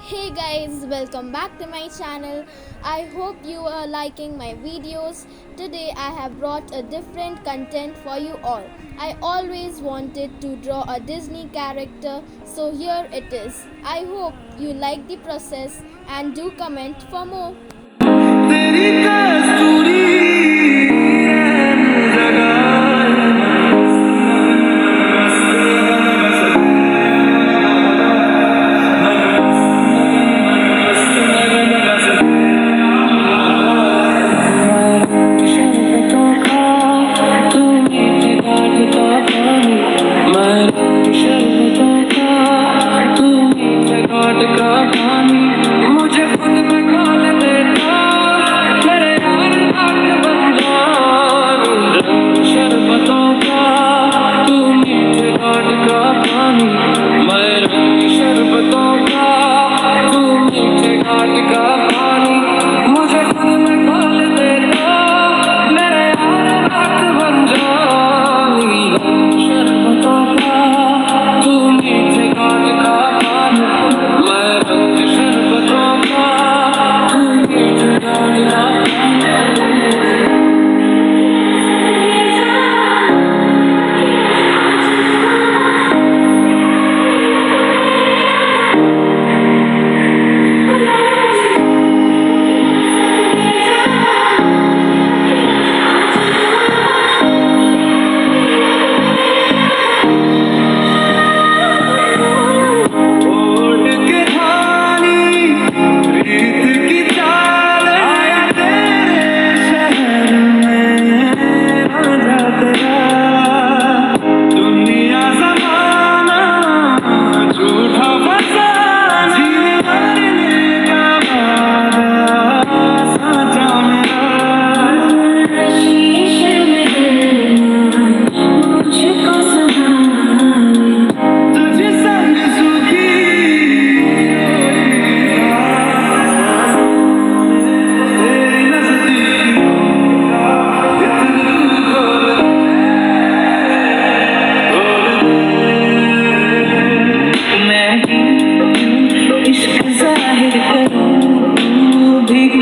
Hey guys, welcome back to my channel. I hope you are liking my videos. Today I have brought a different content for you all. I always wanted to draw a Disney character, so here it is. I hope you like the process and do comment for more. तेरी कस्तूरी मुझे खुद में खोल देता मेरे यार आग बन जान रंग शरबतों का तू मीठे घाट का पानी मैं रंग शरबतों का तू मीठे घाट का पानी मुझे खुद में खोल देता मेरे यार आग बन जान रंग शरबतों का तू मीठे घाट का पानी मैं रंग शरबतों का तू मीठे घाट का ओढ़ के धानी प्रीत की चाल आया तेरे शहर में राजा तेरा दुनिया जमाना झूठा फसाना जीने मरने का वादा साचा मेरा शीशे में मुझको सहारे तुझे संग सुखी तेरी नजदीकी मैं इश्क जाहिर करूं भीग